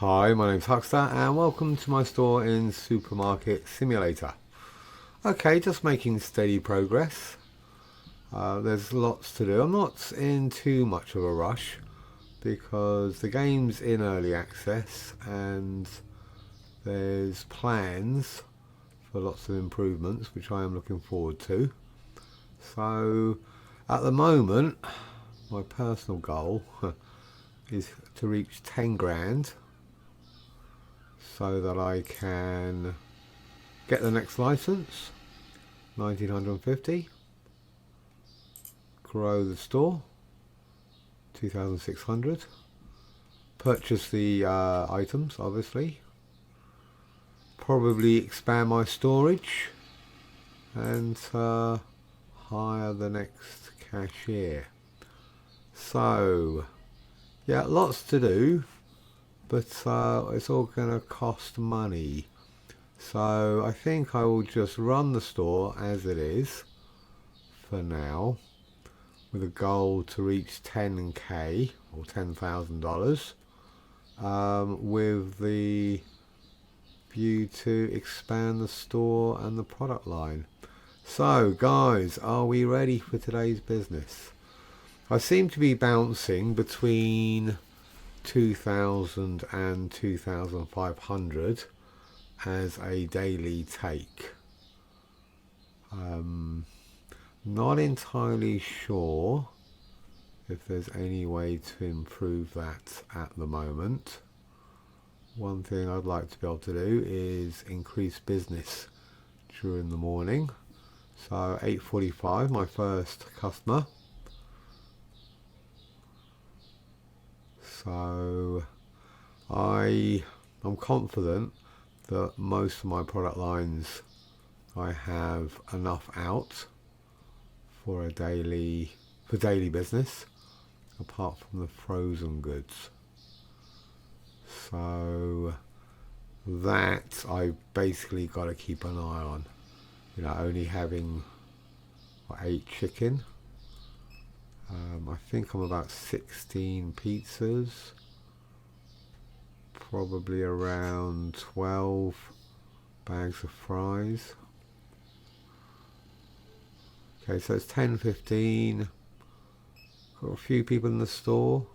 Hi, my name's Huckster and welcome to my store in Supermarket Simulator. Okay, just making steady progress. There's lots to do. I'm not in too much of a rush because the game's in early access and there's plans for lots of improvements which I am looking forward to. So at the moment, my personal goal is to reach 10 grand so that I can get the next license, 1950, grow the store, 2600, purchase the items obviously, probably expand my storage and hire the next cashier. So yeah, lots to do, but it's all gonna cost money. So I think I will just run the store as it is for now, with a goal to reach 10k or $10,000, with the view to expand the store and the product line. So guys, are we ready for today's business? I seem to be bouncing between 2000 and 2500 as a daily take. Not entirely sure if there's any way to improve that at the moment. One thing I'd like to be able to do is increase business during the morning. So 8:45, my first customer. So I'm confident that most of my product lines I have enough out for daily business, apart from the frozen goods. So that I basically got to keep an eye on. Only having 8 chicken. I think I'm about 16 pizzas, probably around 12 bags of fries. Okay, so it's 10, 15. Got a few people in the store,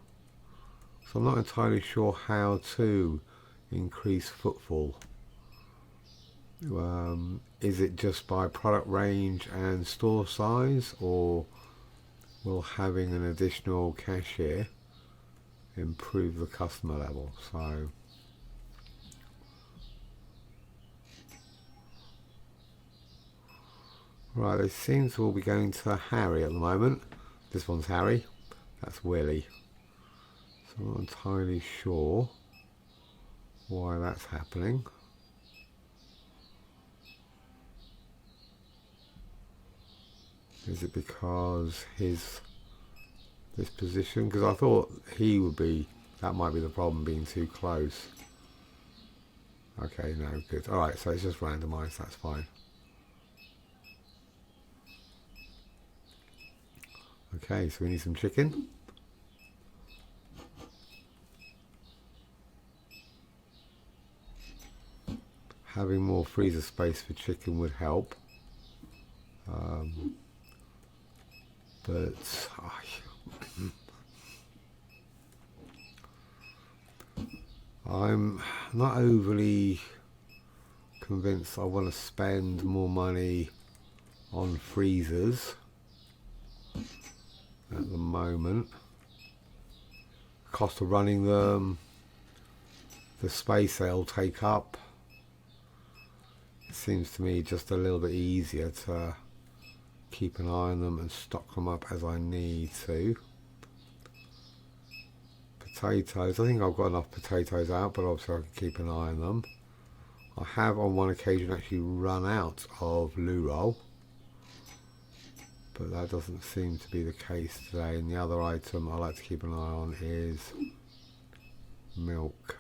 so I'm not entirely sure how to increase footfall. Is it just by product range and store size, or will having an additional cashier improve the customer level? So right, they seem to all be going to Harry at the moment. This one's Harry, that's Willie. So I'm not entirely sure why that's happening. Is it because this position? Because I thought that might be the problem, being too close. Okay, no, good. Alright, so it's just randomised, that's fine. Okay, so we need some chicken. Having more freezer space for chicken would help. But I'm not overly convinced I want to spend more money on freezers at the moment. Cost of running them, the space they'll take up. It seems to me just a little bit easier to keep an eye on them and stock them up as I need to. Potatoes, I think I've got enough potatoes out, but obviously I can keep an eye on them. I have on one occasion actually run out of loo roll, but that doesn't seem to be the case today. And the other item I like to keep an eye on is milk.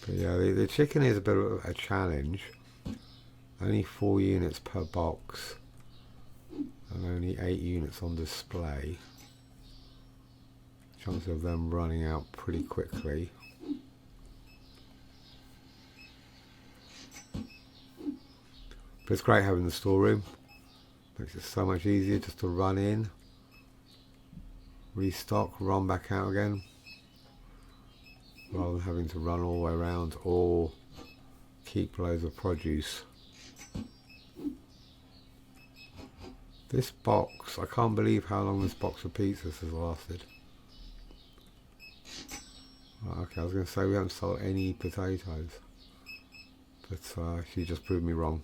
But yeah, So the chicken is a bit of a challenge. Only 4 units per box and only 8 units on display. Chance of them running out pretty quickly. But it's great having the storeroom. Makes it so much easier just to run in, restock, run back out again, rather than having to run all the way around or keep loads of produce. This box, I can't believe how long this box of pizzas has lasted. Okay, I was going to say we haven't sold any potatoes, but she just proved me wrong.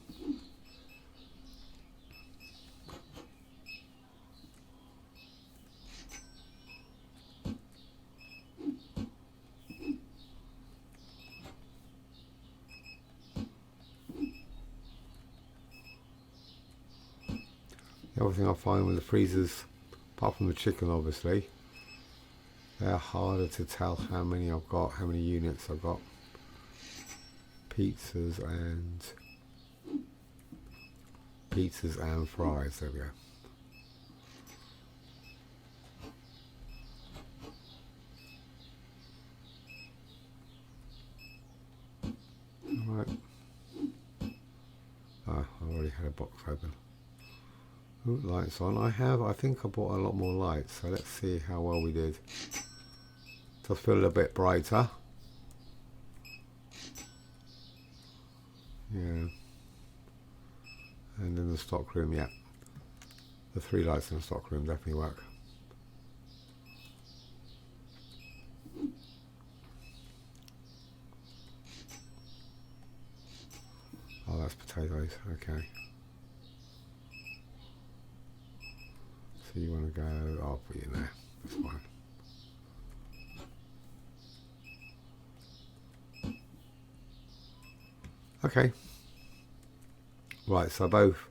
The other thing I find with the freezers, apart from the chicken obviously, they're harder to tell how many I've got, how many units I've got. Pizzas and fries, there we go. Alright. I already had a box open. Ooh, lights on. I think I bought a lot more lights, so let's see how well we did. Does feel a little bit brighter. Yeah. And in the stock room, yeah. The 3 lights in the stock room definitely work. Oh, that's potatoes, okay. So you want to go, I'll put you in there, that's fine. Okay. Right, so both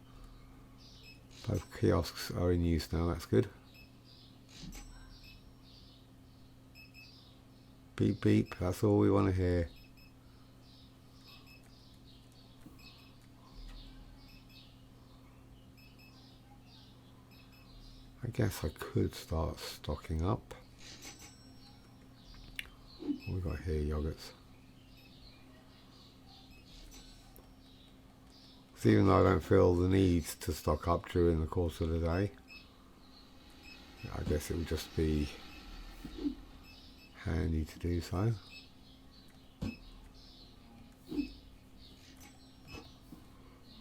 kiosks are in use now, that's good. Beep beep, that's all we want to hear. I guess I could start stocking up. What we got here? Yogurts. Because even though I don't feel the need to stock up during the course of the day, I guess it would just be handy to do so.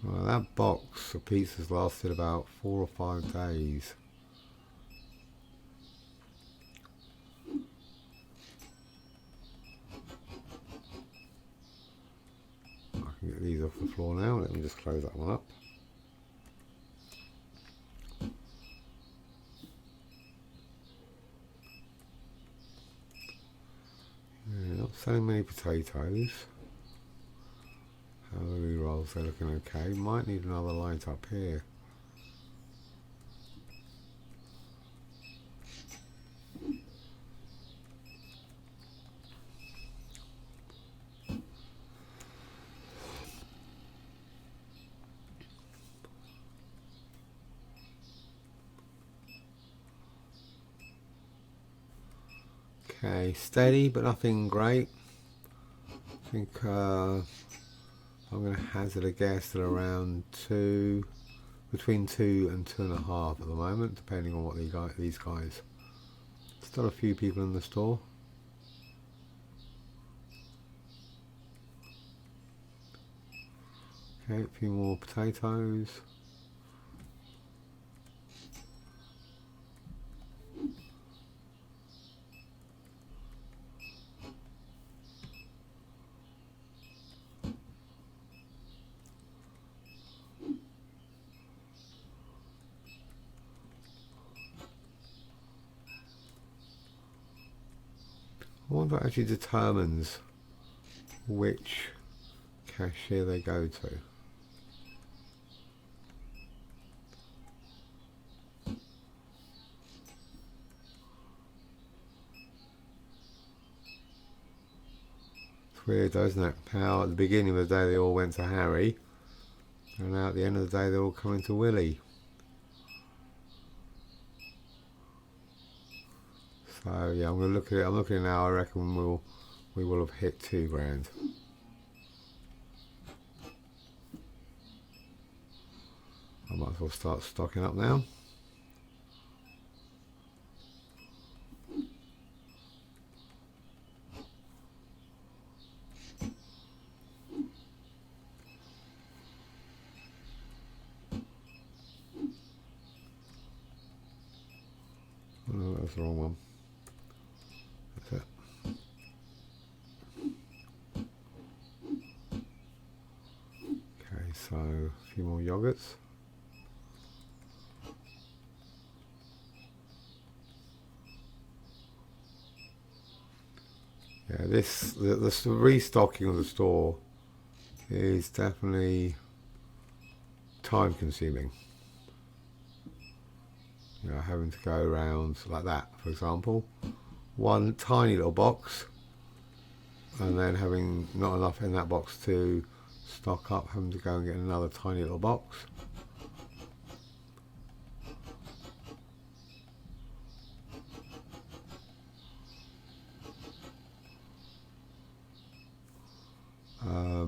Well, that box of pizzas lasted about 4 or 5 days. I can get these off the floor now. Let me just close that one up. Yeah, not selling many potatoes. Celery rolls, they're looking okay. Might need another light up here. Okay, steady but nothing great. I think I'm going to hazard a guess at around between 2 and 2.5 at the moment, depending on what these guys. Still a few people in the store. Okay, a few more potatoes. I wonder what actually determines which cashier they go to. It's weird though, isn't it? How at the beginning of the day they all went to Harry, and now at the end of the day they're all coming to Willie. So yeah, I'm gonna look at it. I'm looking now. I reckon we will have hit £2 grand. I might as well start stocking up now. Oh, that's the wrong one. That's it. Okay, so a few more yogurts. Yeah, the restocking of the store is definitely time consuming. You know, having to go around like that, for example, one tiny little box, and then having not enough in that box to stock up, having to go and get another tiny little box.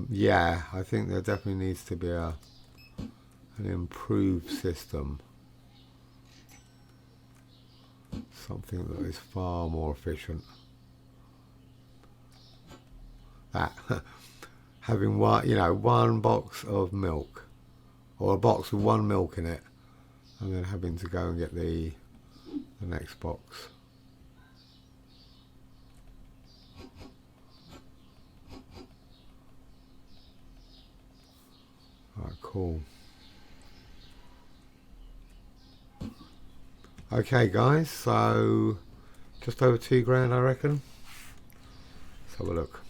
Yeah, I think there definitely needs to be an improved system. Something that is far more efficient. That having one box of milk, or a box with one milk in it, and then having to go and get the next box. Alright, cool. Okay guys, so just over £2 grand I reckon. Let's have a look.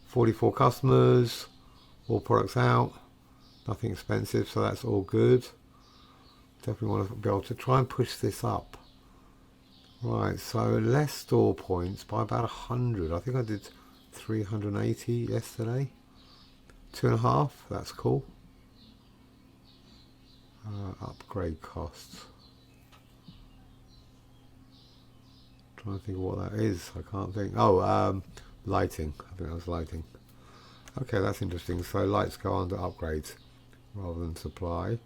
44 customers, all products out, nothing expensive, so that's all good. Definitely want to be able to try and push this up. Right, so less store points by about 100. I think I did 380 yesterday. 2.5, that's cool. Upgrade costs. Trying to think of what that is. I can't think. Oh, lighting. I think that was lighting. Okay, that's interesting. So lights go under upgrades rather than supply.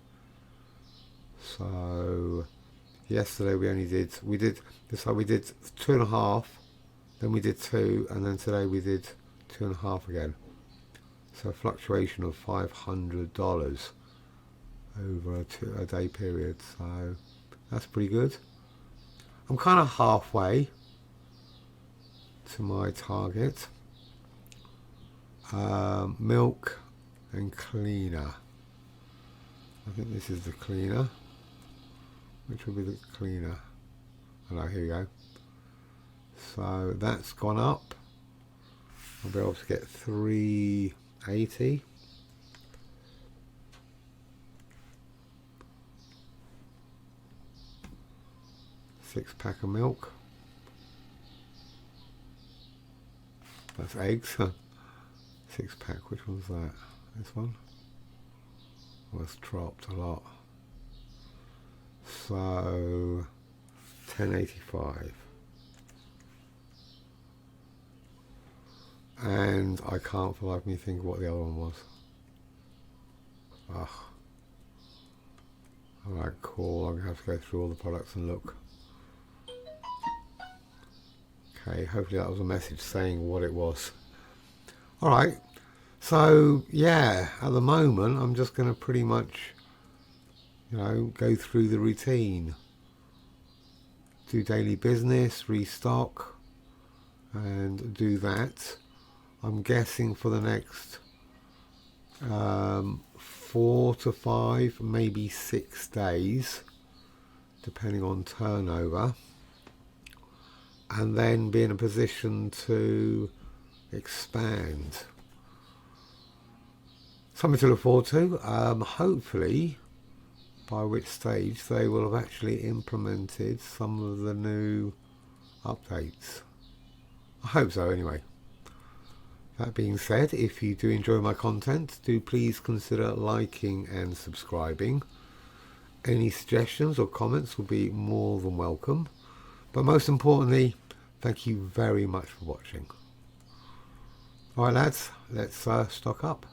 So yesterday we did 2.5, then we did 2, and then today we did 2.5 again. So a fluctuation of $500 over a day period. So that's pretty good. I'm kind of halfway to my target. Milk and cleaner. I think this is the cleaner. Which will be the cleaner? Oh no, here we go. So that's gone up. I'll be able to get 380. Six-pack of milk. That's eggs. 6-pack. Which one's that? This one. Well, it's dropped a lot. So 1085. And I can't for the life of me think what the other one was. Ugh. Alright, cool. I'm going to have to go through all the products and look. Okay, hopefully that was a message saying what it was. Alright, so yeah, at the moment I'm just going to pretty much, go through the routine. Do daily business, restock, and do that. I'm guessing for the next 4 to 5, maybe 6 days, depending on turnover. And then be in a position to expand. Something to look forward to. Hopefully, by which stage they will have actually implemented some of the new updates. I hope so anyway. That being said, if you do enjoy my content, do please consider liking and subscribing. Any suggestions or comments will be more than welcome. But most importantly, thank you very much for watching. Alright lads, let's stock up.